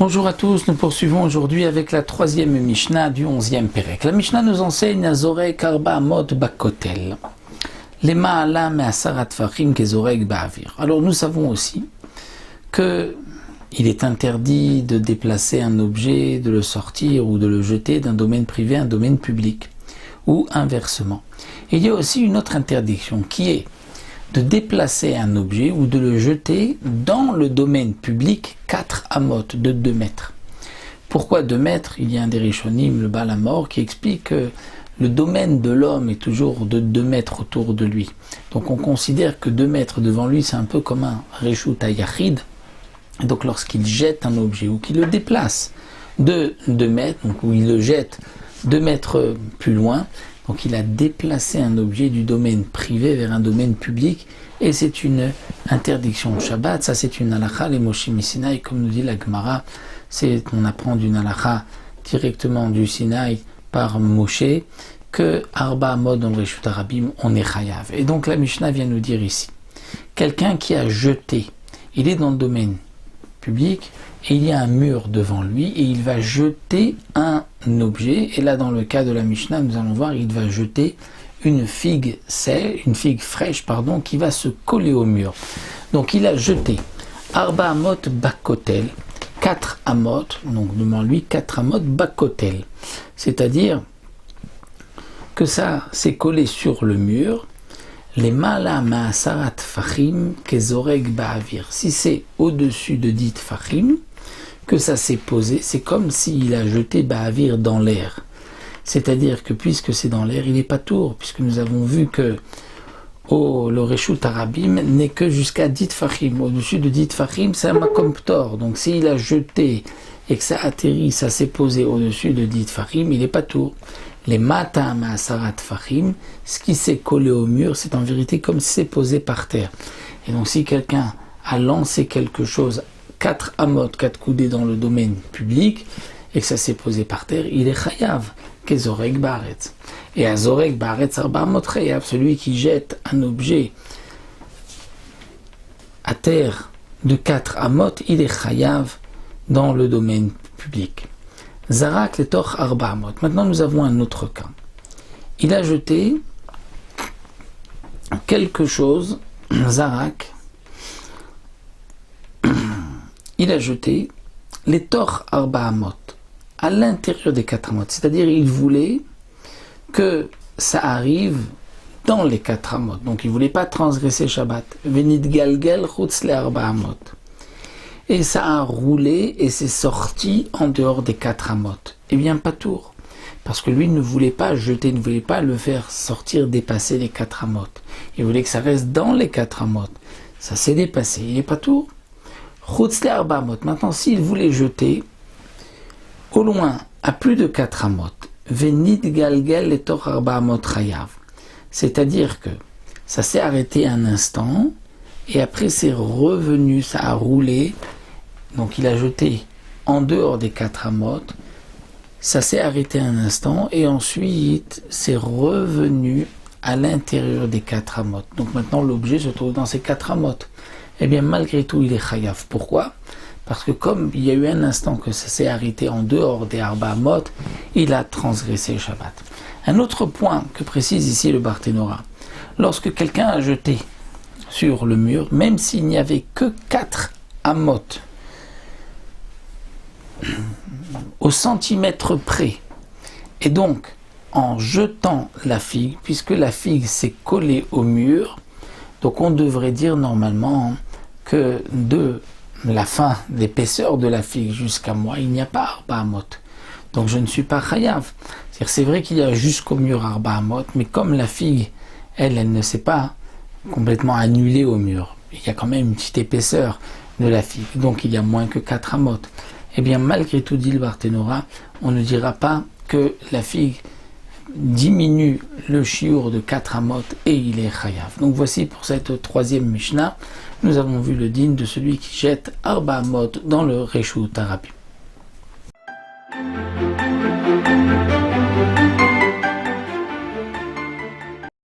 Bonjour à tous, nous poursuivons aujourd'hui avec la troisième Mishnah du 11e Pérec. La Mishnah nous enseigne Azorek Arba Amot Bakotel. Lema ala me'asarat fachim kezorek ba'avir. Alors nous savons aussi que il est interdit de déplacer un objet, de le sortir ou de le jeter d'un domaine privé à un domaine public, ou inversement. Et il y a aussi une autre interdiction qui est de déplacer un objet ou de le jeter dans le domaine public 4 amot de 2 mètres. Pourquoi 2 mètres? Il y a un des Rishonim, le Baal HaMaor, qui explique que le domaine de l'homme est toujours de 2 mètres autour de lui. Donc on considère que 2 mètres devant lui, c'est un peu comme un Reshut HaYachid. Donc lorsqu'il jette un objet ou qu'il le déplace de 2 mètres, donc où il le jette 2 mètres plus loin, donc il a déplacé un objet du domaine privé vers un domaine public, et c'est une interdiction Shabbat. Ça c'est une halakha, les Moshe Sinaï, comme nous dit la Gemara, on apprend d'une halakha directement du Sinaï par Moshe, que Arba Amot dans le Reshut Harabim, on est chayav. Et donc la Mishnah vient nous dire ici, quelqu'un qui a jeté, il est dans le domaine public, et il y a un mur devant lui, et il va jeter un objet, et là dans le cas de la Mishnah, nous allons voir, il va jeter une figue fraîche, qui va se coller au mur. Donc il a jeté Arba Amot Bakotel, 4 amot, donc devant lui 4 amot Bakotel, c'est-à-dire que ça s'est collé sur le mur. Les mala ma'asarat fachim kezorek ba'avir. Si c'est au-dessus de dit fachim que ça s'est posé, c'est comme s'il a jeté ba'avir dans l'air. C'est-à-dire que puisque c'est dans l'air, il n'est pas tour, puisque nous avons vu que le Reshut Harabim n'est que jusqu'à dit fachim. Au-dessus de dit fachim, c'est un makom ptor. Donc s'il a jeté et que ça atterrit, ça s'est posé au-dessus de dit fachim, il n'est pas tour. Les mata ma'asarat fachim, ce qui s'est collé au mur, c'est en vérité comme si c'est posé par terre. Et donc si quelqu'un a lancé quelque chose, 4 amot, 4 coudées dans le domaine public, et que ça s'est posé par terre, il est chayav, kezorek ba'aretz. Et azorek ba'aretz arba amot chayav, celui qui jette un objet à terre de 4 amot, il est chayav dans le domaine public. Zarak le toch arba amot. Maintenant nous avons un autre cas. Il a jeté quelque chose, Zarak, il a jeté les toch arba amot à l'intérieur des 4 amot. C'est-à-dire il voulait que ça arrive dans les 4 amot. Donc il ne voulait pas transgresser Shabbat. Venit galgel chutz le arba amot. Et ça a roulé et c'est sorti en dehors des 4 amot. Eh bien, pas tour. Parce que lui ne voulait pas jeter, ne voulait pas le faire sortir, dépasser les 4 amot. Il voulait que ça reste dans les 4 amot. Ça s'est dépassé, il n'est pas tour. Chutz le arba amot. Maintenant, s'il voulait jeter au loin, à plus de 4 amot, venit galgel et tor arba amot chayav. C'est-à-dire que ça s'est arrêté un instant, et après c'est revenu, ça a roulé. Donc il a jeté en dehors des 4 amot, ça s'est arrêté un instant et ensuite c'est revenu à l'intérieur des 4 amot. Donc maintenant l'objet se trouve dans ces 4 amot. Eh bien malgré tout il est chayav. Pourquoi? Parce que comme il y a eu un instant que ça s'est arrêté en dehors des arba amot, il a transgressé Shabbat. Un autre point que précise ici le Barthénora, lorsque quelqu'un a jeté sur le mur, même s'il n'y avait que 4 amot, au centimètre près, et donc en jetant la figue, puisque la figue s'est collée au mur, donc on devrait dire normalement que de la fin, l'épaisseur de la figue jusqu'à moi, il n'y a pas arba amot. Donc je ne suis pas chayav. C'est vrai qu'il y a jusqu'au mur arba amot, mais comme la figue, elle ne s'est pas complètement annulée au mur, il y a quand même une petite épaisseur de la figue, donc il y a moins que 4 amot. Eh bien, malgré tout, dit le Barthénora, on ne dira pas que la figue diminue le chiour de 4 amot et il est chayav. Donc voici pour cette troisième Mishnah, nous avons vu le din de celui qui jette arba amot dans le Reshut Harabim.